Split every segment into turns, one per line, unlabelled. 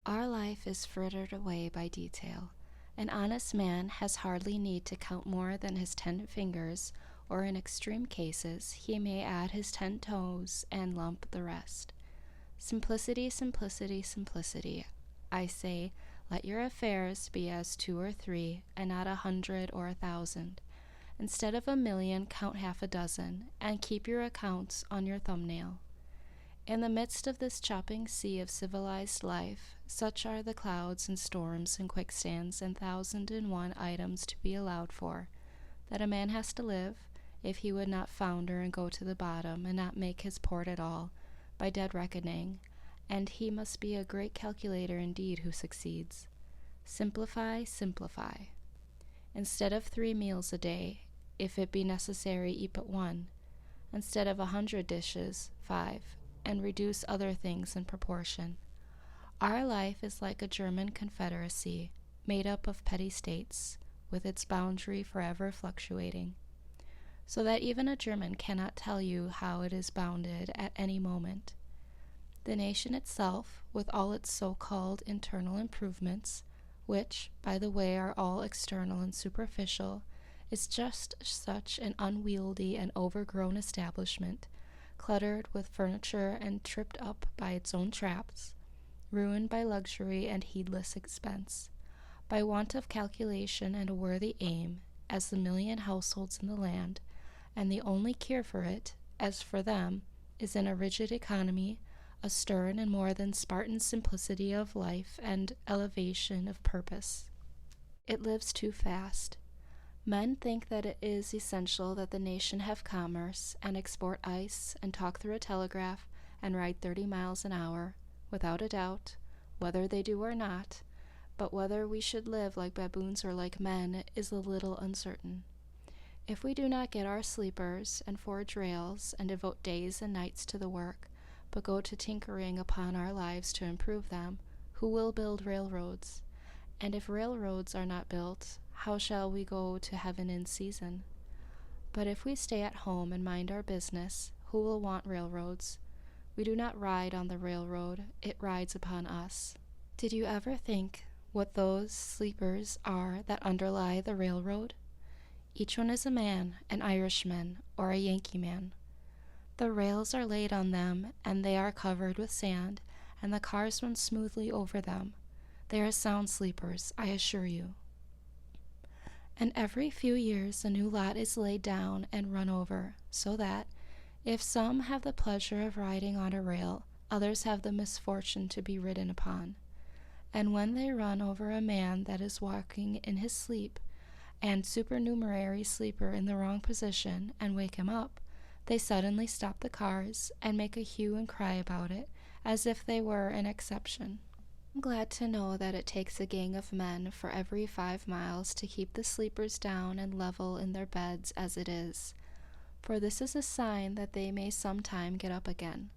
Our life is frittered away by detail. An honest man has hardly need to count more than his 10 fingers, or in extreme cases, he may add his 10 toes and lump the rest. Simplicity, simplicity, simplicity. I say, let your affairs be as 2 or 3, and not 100 or 1,000. Instead of 1,000,000, count half a dozen, and keep your accounts on your thumbnail. In the midst of this chopping sea of civilized life, such are the clouds and storms and quicksands and 1,001 items to be allowed for, that a man has to live, if he would not founder and go to the bottom and not make his port at all, by dead reckoning, and he must be a great calculator indeed who succeeds. Simplify, simplify. Instead of 3 meals a day, if it be necessary, eat but 1. Instead of 100 dishes, 5. And reduce other things in proportion. Our life is like a German confederacy, made up of petty states, with its boundary forever fluctuating, so that even a German cannot tell you how it is bounded at any moment. The nation itself, with all its so-called internal improvements, which, by the way, are all external and superficial, is just such an unwieldy and overgrown establishment, cluttered with furniture and tripped up by its own traps, ruined by luxury and heedless expense, by want of calculation and a worthy aim, as the 1,000,000 households in the land, and the only cure for it, as for them, is in a rigid economy, a stern and more than Spartan simplicity of life and elevation of purpose. It lives too fast. Men think that it is essential that the nation have commerce, and export ice, and talk through a telegraph, and ride 30 miles an hour, without a doubt, whether they do or not, but whether we should live like baboons or like men is a little uncertain. If we do not get our sleepers, and forge rails, and devote days and nights to the work, but go to tinkering upon our lives to improve them, who will build railroads? And if railroads are not built, how shall we go to heaven in season? But if we stay at home and mind our business, who will want railroads? We do not ride on the railroad, it rides upon us. Did you ever think what those sleepers are that underlie the railroad? Each one is a man, an Irishman, or a Yankee man. The rails are laid on them, and they are covered with sand, and the cars run smoothly over them. They are sound sleepers, I assure you. And every few years a new lot is laid down and run over, so that, if some have the pleasure of riding on a rail, others have the misfortune to be ridden upon. And when they run over a man that is walking in his sleep, and supernumerary sleeper in the wrong position, and wake him up, they suddenly stop the cars, and make a hue and cry about it, as if they were an exception. I'm glad to know that it takes a gang of men for every 5 miles to keep the sleepers down and level in their beds as it is, for this is a sign that they may sometime get up again.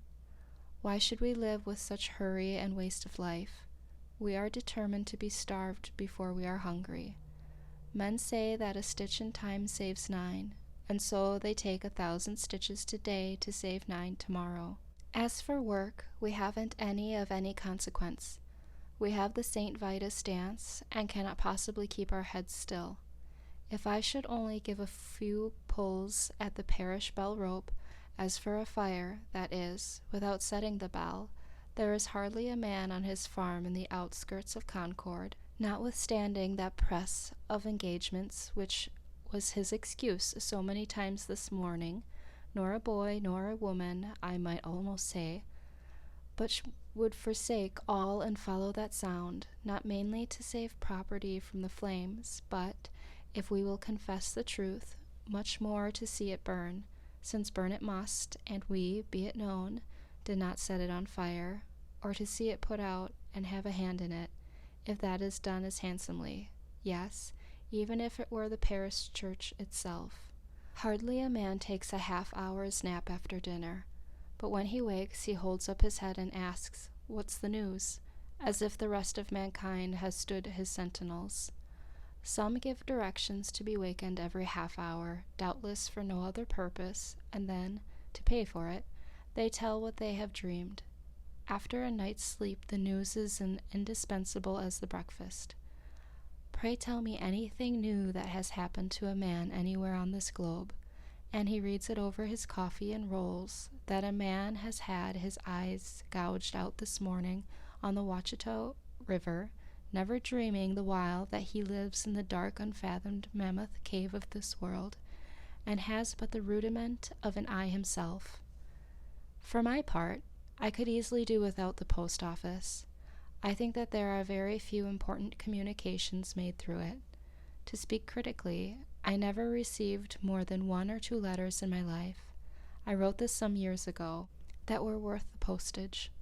Why should we live with such hurry and waste of life? We are determined to be starved before we are hungry. Men say that a stitch in time saves 9, and so they take 1,000 stitches today to save 9 tomorrow. As for work, we haven't any of any consequence. We have the St. Vitus dance, and cannot possibly keep our heads still. If I should only give a few pulls at the parish bell rope, as for a fire, that is, without setting the bell, there is hardly a man on his farm in the outskirts of Concord, notwithstanding that press of engagements which was his excuse so many times this morning, nor a boy nor a woman, I might almost say, but would forsake all and follow that sound, not mainly to save property from the flames, but, if we will confess the truth, much more to see it burn, since burn it must, and we, be it known, did not set it on fire, or to see it put out and have a hand in it, if that is done as handsomely, yes, even if it were the parish church itself. Hardly a man takes a half-hour's nap after dinner, but when he wakes he holds up his head and asks, "What's the news?" as if the rest of mankind has stood his sentinels. Some give directions to be wakened every half-hour, doubtless for no other purpose, and then, to pay for it, they tell what they have dreamed. After a night's sleep, the news is as indispensable as the breakfast. Pray tell me anything new that has happened to a man anywhere on this globe, and he reads it over his coffee and rolls, that a man has had his eyes gouged out this morning on the Wachita River, never dreaming the while that he lives in the dark, unfathomed mammoth cave of this world, and has but the rudiment of an eye himself. For my part, I could easily do without the post office. I think that there are very few important communications made through it. To speak critically, I never received more than 1 or 2 letters in my life. I wrote this some years ago, that were worth the postage.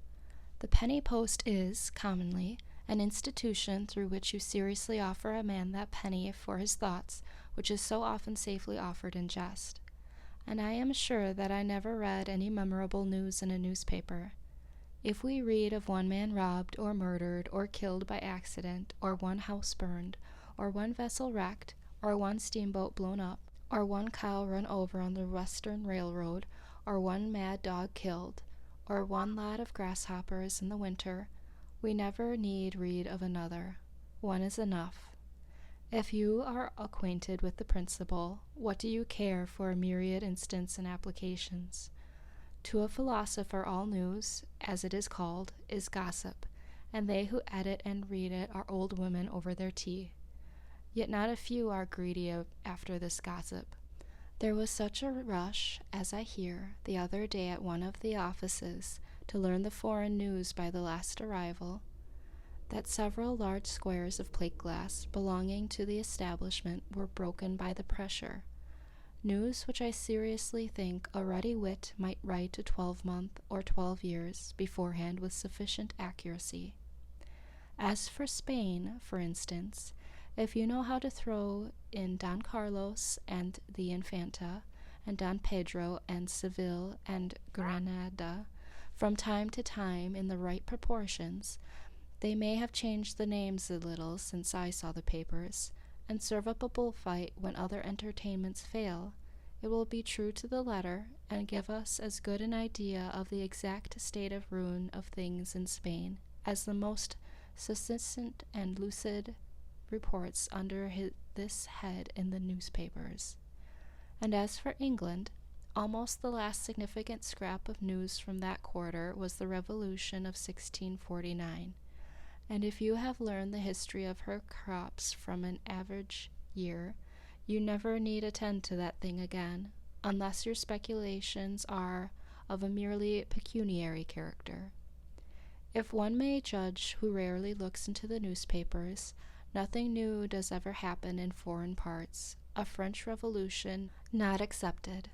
The penny post is, commonly, an institution through which you seriously offer a man that penny for his thoughts, which is so often safely offered in jest. And I am sure that I never read any memorable news in a newspaper. If we read of one man robbed or murdered or killed by accident, or one house burned, or one vessel wrecked, or one steamboat blown up, or one cow run over on the Western Railroad, or one mad dog killed, or one lot of grasshoppers in the winter, we never need read of another. One is enough. If you are acquainted with the principle, what do you care for a myriad instants and applications? To a philosopher all news, as it is called, is gossip, and they who edit and read it are old women over their tea. Yet not a few are greedy after this gossip. There was such a rush, as I hear, the other day at one of the offices, to learn the foreign news by the last arrival, that several large squares of plate glass belonging to the establishment were broken by the pressure. News which I seriously think a ready wit might write a 12-month or 12 years beforehand with sufficient accuracy. As for Spain, for instance, if you know how to throw in Don Carlos and the Infanta, and Don Pedro and Seville and Granada, from time to time in the right proportions, they may have changed the names a little since I saw the papers, and serve up a bullfight when other entertainments fail, it will be true to the letter, and give us as good an idea of the exact state of ruin of things in Spain as the most succinct and lucid reports under this head in the newspapers. And as for England, almost the last significant scrap of news from that quarter was the Revolution of 1649. And if you have learned the history of her crops from an average year, you never need attend to that thing again, unless your speculations are of a merely pecuniary character. If one may judge who rarely looks into the newspapers, nothing new does ever happen in foreign parts, a French Revolution not excepted.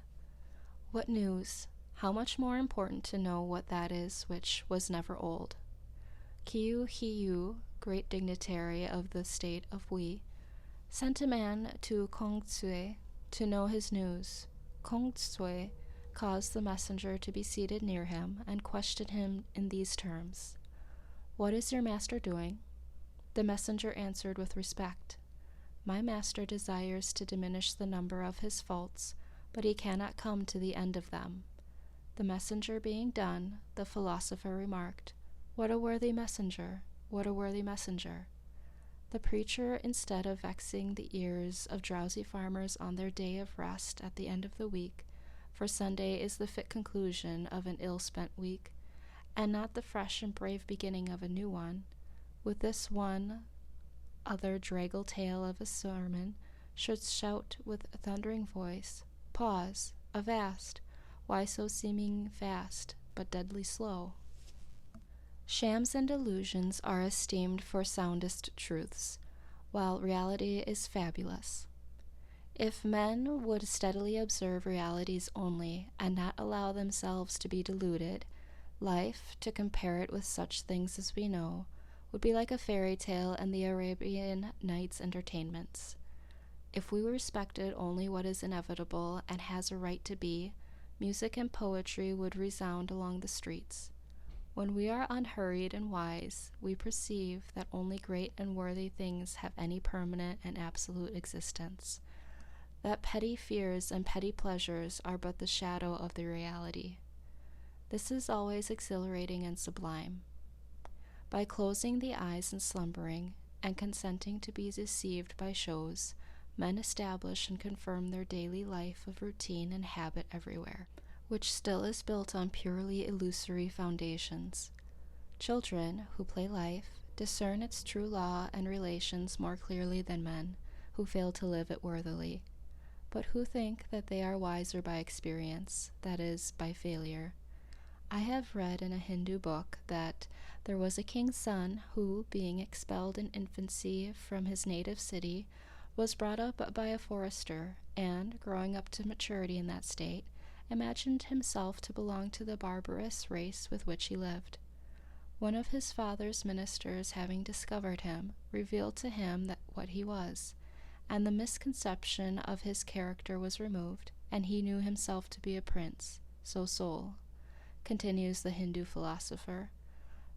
What news? How much more important to know what that is which was never old. Kiu Hiu, great dignitary of the state of Wei, sent a man to Kong Tsui to know his news. Kong Tsui caused the messenger to be seated near him and questioned him in these terms: "What is your master doing?" The messenger answered with respect, "My master desires to diminish the number of his faults, but he cannot come to the end of them." The messenger being done, the philosopher remarked, "What a worthy messenger! What a worthy messenger!" The preacher, instead of vexing the ears of drowsy farmers on their day of rest at the end of the week, for Sunday is the fit conclusion of an ill-spent week, and not the fresh and brave beginning of a new one, with this one other draggle tale of a sermon, should shout with a thundering voice, "Pause! Avast! Why so seeming fast, but deadly slow?" Shams and illusions are esteemed for soundest truths, while reality is fabulous. If men would steadily observe realities only, and not allow themselves to be deluded, life, to compare it with such things as we know, would be like a fairy tale and the Arabian Nights' entertainments. If we respected only what is inevitable and has a right to be, music and poetry would resound along the streets. When we are unhurried and wise, we perceive that only great and worthy things have any permanent and absolute existence, that petty fears and petty pleasures are but the shadow of the reality. This is always exhilarating and sublime. By closing the eyes and slumbering, and consenting to be deceived by shows, men establish and confirm their daily life of routine and habit everywhere, which still is built on purely illusory foundations. Children, who play life, discern its true law and relations more clearly than men, who fail to live it worthily, but who think that they are wiser by experience, that is, by failure. I have read in a Hindu book that there was a king's son who, being expelled in infancy from his native city, was brought up by a forester, and, growing up to maturity in that state, imagined himself to belong to the barbarous race with which he lived. One of his father's ministers, having discovered him, revealed to him what he was, and the misconception of his character was removed, and he knew himself to be a prince, so soul, continues the Hindu philosopher,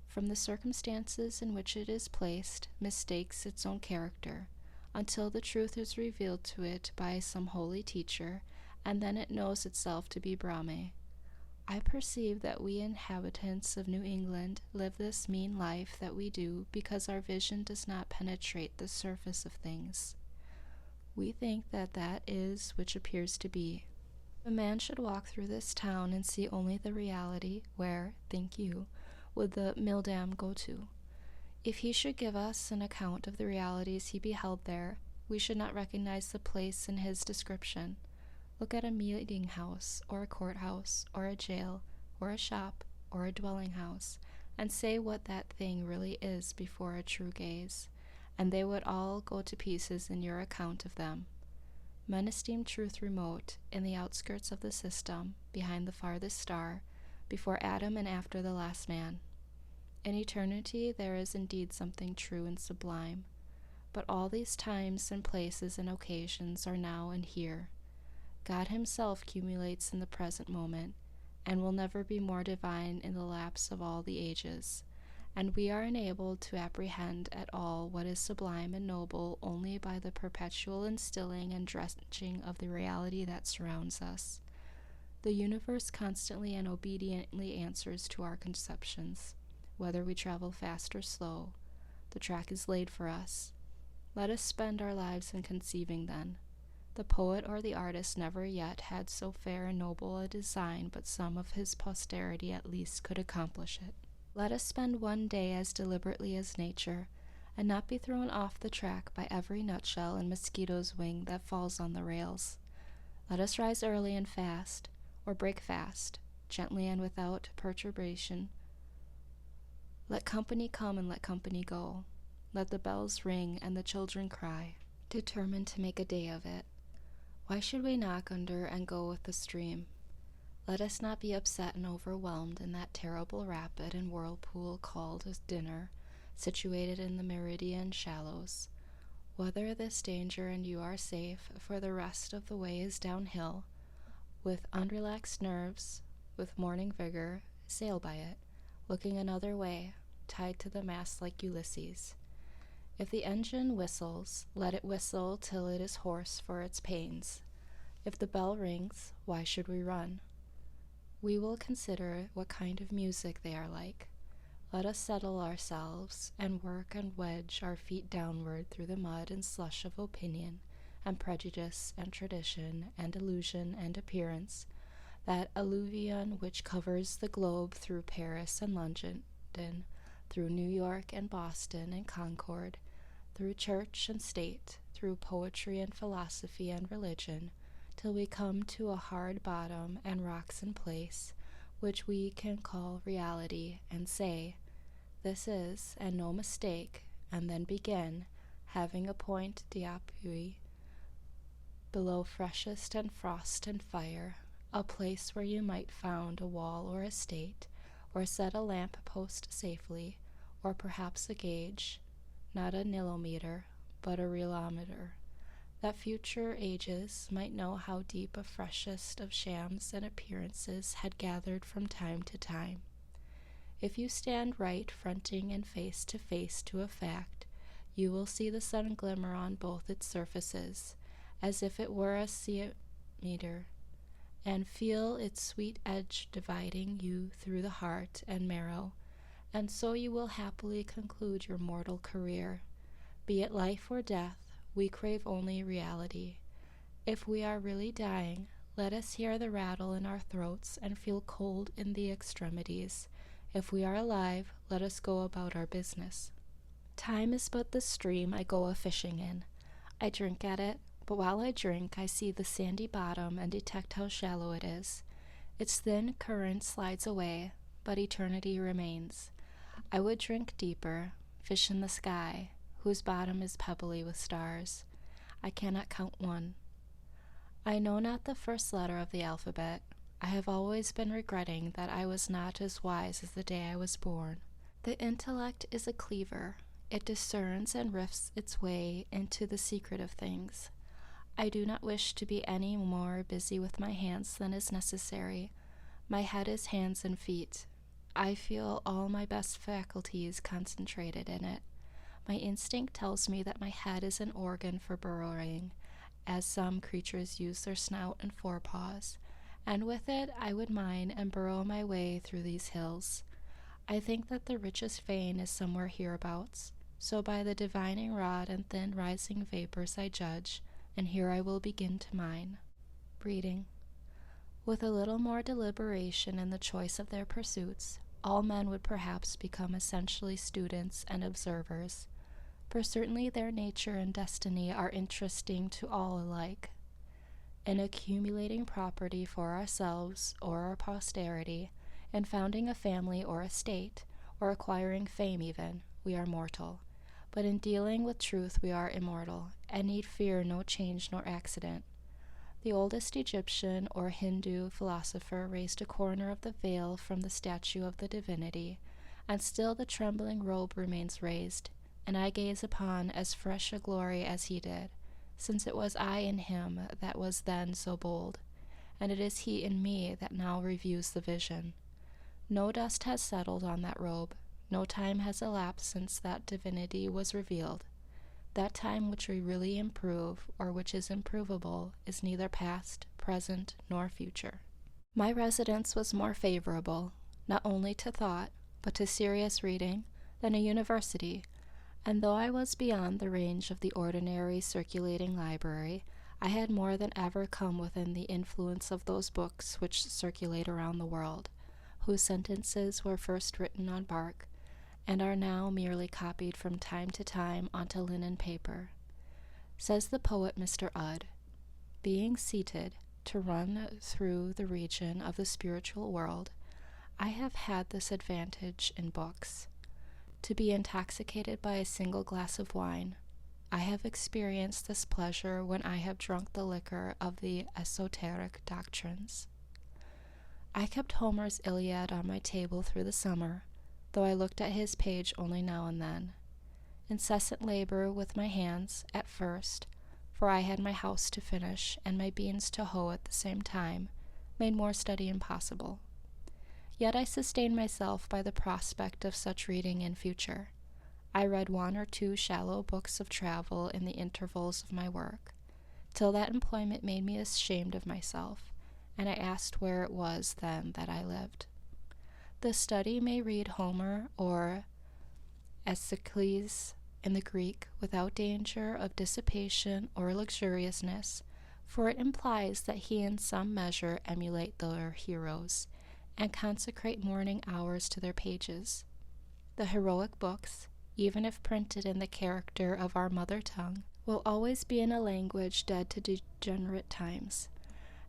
from the circumstances in which it is placed, mistakes its own character, until the truth is revealed to it by some holy teacher, and then it knows itself to be Brahme. I perceive that we inhabitants of New England live this mean life that we do because our vision does not penetrate the surface of things. We think that that is which appears to be. A man should walk through this town and see only the reality. Where, think you, would the milldam go to? If he should give us an account of the realities he beheld there, we should not recognize the place in his description. Look at a meeting house, or a courthouse, or a jail, or a shop, or a dwelling house, and say what that thing really is before a true gaze, and they would all go to pieces in your account of them. Men esteem truth remote, in the outskirts of the system, behind the farthest star, before Adam and after the last man. In eternity there is indeed something true and sublime, but all these times and places and occasions are now and here. God himself cumulates in the present moment, and will never be more divine in the lapse of all the ages, and we are enabled to apprehend at all what is sublime and noble only by the perpetual instilling and drenching of the reality that surrounds us. The universe constantly and obediently answers to our conceptions. Whether we travel fast or slow, the track is laid for us. Let us spend our lives in conceiving then. The poet or the artist never yet had so fair and noble a design, but some of his posterity at least could accomplish it. Let us spend one day as deliberately as nature, and not be thrown off the track by every nutshell and mosquito's wing that falls on the rails. Let us rise early and fast, or break fast, gently and without perturbation. Let company come and let company go. Let the bells ring and the children cry, determined to make a day of it. Why should we knock under and go with the stream? Let us not be upset and overwhelmed in that terrible rapid and whirlpool called a dinner, situated in the meridian shallows. Weather this danger and you are safe, for the rest of the way is downhill. With unrelaxed nerves, with morning vigor, sail by it, looking another way, tied to the mast like Ulysses. If the engine whistles, let it whistle till it is hoarse for its pains. If the bell rings, why should we run? We will consider what kind of music they are like. Let us settle ourselves, and work and wedge our feet downward through the mud and slush of opinion, and prejudice, and tradition, and illusion, and appearance, that alluvion which covers the globe through Paris and London, through New York and Boston and Concord, through church and state, through poetry and philosophy and religion, till we come to a hard bottom and rocks in place, which we can call reality, and say, this is, and no mistake, and then begin, having a point d'appui, below freshest and frost and fire, a place where you might found a wall or a state, or set a lamp post safely, or perhaps a gauge, not a nilometer, but a realometer, that future ages might know how deep a freshest of shams and appearances had gathered from time to time. If you stand right fronting and face to a fact, you will see the sun glimmer on both its surfaces, as if it were a meter, and feel its sweet edge dividing you through the heart and marrow, and so you will happily conclude your mortal career. Be it life or death, we crave only reality. If we are really dying, let us hear the rattle in our throats and feel cold in the extremities. If we are alive, let us go about our business. Time is but the stream I go a-fishing in. I drink at it, but while I drink, I see the sandy bottom and detect how shallow it is. Its thin current slides away, but eternity remains. I would drink deeper, fish in the sky, whose bottom is pebbly with stars. I cannot count one. I know not the first letter of the alphabet. I have always been regretting that I was not as wise as the day I was born. The intellect is a cleaver. It discerns and rifts its way into the secret of things. I do not wish to be any more busy with my hands than is necessary. My head is hands and feet. I feel all my best faculties concentrated in it. My instinct tells me that my head is an organ for burrowing, as some creatures use their snout and forepaws, and with it I would mine and burrow my way through these hills. I think that the richest vein is somewhere hereabouts, so by the divining rod and thin rising vapors I judge, and here I will begin to mine. Reading. With a little more deliberation in the choice of their pursuits, all men would perhaps become essentially students and observers, for certainly their nature and destiny are interesting to all alike. In accumulating property for ourselves or our posterity, in founding a family or a state, or acquiring fame even, we are mortal. But in dealing with truth we are immortal, and need fear no change nor accident. The oldest Egyptian or Hindu philosopher raised a corner of the veil from the statue of the divinity, and still the trembling robe remains raised, and I gaze upon as fresh a glory as he did, since it was I in him that was then so bold, and it is he in me that now reviews the vision. No dust has settled on that robe, no time has elapsed since that divinity was revealed. That time which we really improve, or which is improvable, is neither past, present, nor future. My residence was more favorable, not only to thought, but to serious reading, than a university, and though I was beyond the range of the ordinary circulating library, I had more than ever come within the influence of those books which circulate around the world, whose sentences were first written on bark, and are now merely copied from time to time onto linen paper. Says the poet Mr. Udd, "Being seated to run through the region of the spiritual world, I have had this advantage in books. To be intoxicated by a single glass of wine, I have experienced this pleasure when I have drunk the liquor of the esoteric doctrines. I kept Homer's Iliad on my table through the summer, though I looked at his page only now and then. Incessant labor with my hands, at first, for I had my house to finish and my beans to hoe at the same time, made more study impossible. Yet I sustained myself by the prospect of such reading in future. I read one or two shallow books of travel in the intervals of my work, till that employment made me ashamed of myself, and I asked where it was then that I lived. The study may read Homer or Aeschylus in the Greek without danger of dissipation or luxuriousness, for it implies that he in some measure emulate their heroes, and consecrate morning hours to their pages. The heroic books, even if printed in the character of our mother tongue, will always be in a language dead to degenerate times,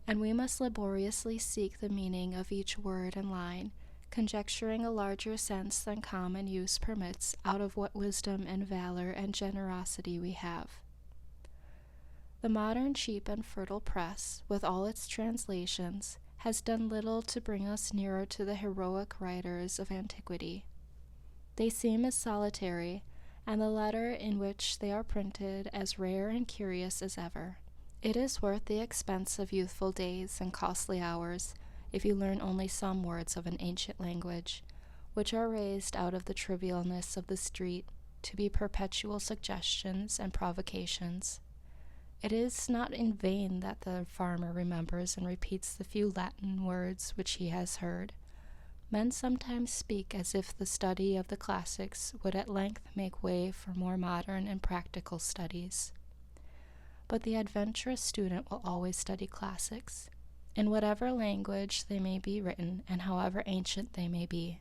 and we must laboriously seek the meaning of each word and line, conjecturing a larger sense than common use permits out of what wisdom and valor and generosity we have. The modern cheap and fertile press, with all its translations, has done little to bring us nearer to the heroic writers of antiquity. They seem as solitary, and the letter in which they are printed as rare and curious as ever. It is worth the expense of youthful days and costly hours, if you learn only some words of an ancient language, which are raised out of the trivialness of the street to be perpetual suggestions and provocations. It is not in vain that the farmer remembers and repeats the few Latin words which he has heard. Men sometimes speak as if the study of the classics would at length make way for more modern and practical studies. But the adventurous student will always study classics, in whatever language they may be written and however ancient they may be.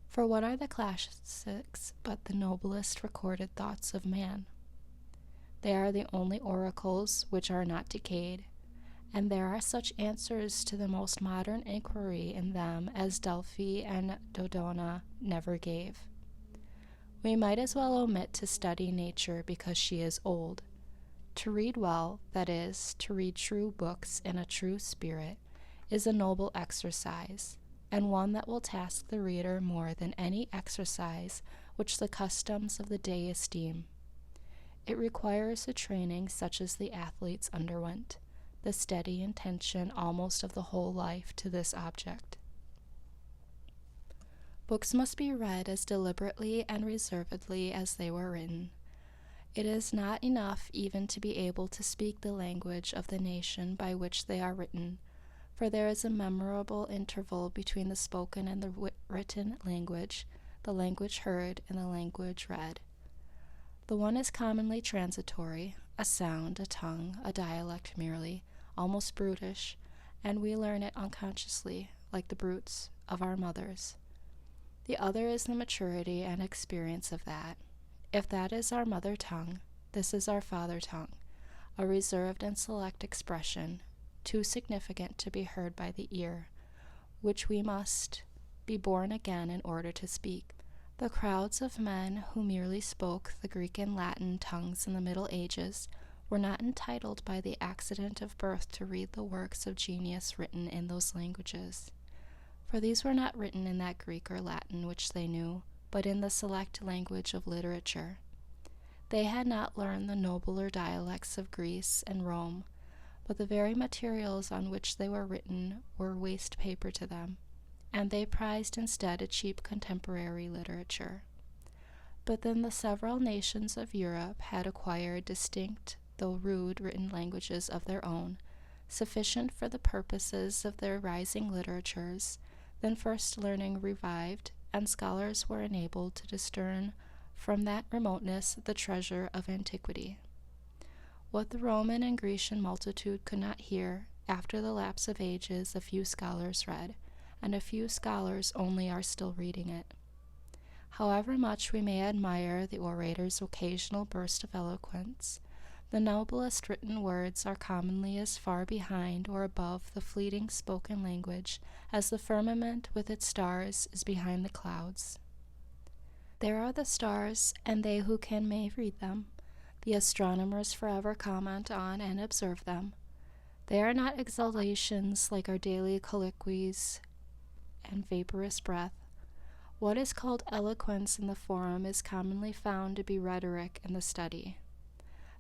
For what are the classics but the noblest recorded thoughts of man? They are the only oracles which are not decayed, and there are such answers to the most modern inquiry in them as Delphi and Dodona never gave. We might as well omit to study nature because she is old. To read well, that is, to read true books in a true spirit, is a noble exercise, and one that will task the reader more than any exercise which the customs of the day esteem. It requires a training such as the athletes underwent, the steady intention almost of the whole life to this object. Books must be read as deliberately and reservedly as they were written. It is not enough even to be able to speak the language of the nation by which they are written, for there is a memorable interval between the spoken and the written language, the language heard and the language read. The one is commonly transitory, a sound, a tongue, a dialect merely, almost brutish, and we learn it unconsciously, like the brutes of our mothers. The other is the maturity and experience of that. If that is our mother tongue, this is our father tongue, a reserved and select expression, too significant to be heard by the ear, which we must be born again in order to speak. The crowds of men who merely spoke the Greek and Latin tongues in the Middle Ages were not entitled by the accident of birth to read the works of genius written in those languages, for these were not written in that Greek or Latin which they knew, but in the select language of literature. They had not learned the nobler dialects of Greece and Rome, but the very materials on which they were written were waste paper to them, and they prized instead a cheap contemporary literature. But then the several nations of Europe had acquired distinct, though rude, written languages of their own, sufficient for the purposes of their rising literatures. Then first learning revived, and scholars were enabled to discern from that remoteness the treasure of antiquity. What the Roman and Grecian multitude could not hear, after the lapse of ages a few scholars read, and a few scholars only are still reading it. However much we may admire the orator's occasional burst of eloquence, the noblest written words are commonly as far behind or above the fleeting spoken language as the firmament with its stars is behind the clouds. There are the stars, and they who can may read them. The astronomers forever comment on and observe them. They are not exhalations like our daily colloquies and vaporous breath. What is called eloquence in the forum is commonly found to be rhetoric in the study.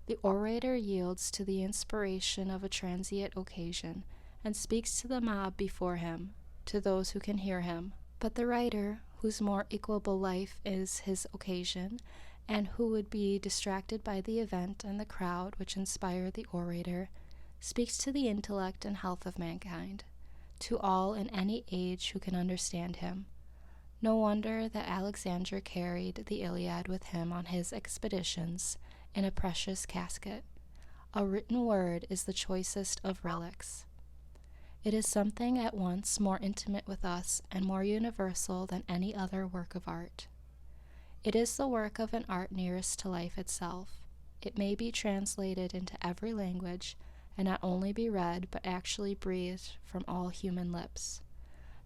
The orator yields to the inspiration of a transient occasion, and speaks to the mob before him, to those who can hear him. But the writer, whose more equable life is his occasion, and who would be distracted by the event and the crowd which inspire the orator, speaks to the intellect and health of mankind, to all in any age who can understand him. No wonder that Alexander carried the Iliad with him on his expeditions in a precious casket. A written word is the choicest of relics. It is something at once more intimate with us and more universal than any other work of art. It is the work of an art nearest to life itself. It may be translated into every language, and not only be read, but actually breathed from all human lips.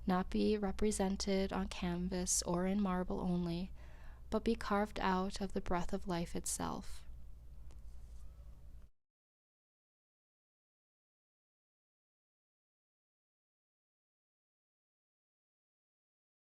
Not be represented on canvas or in marble only, but be carved out of the breath of life itself.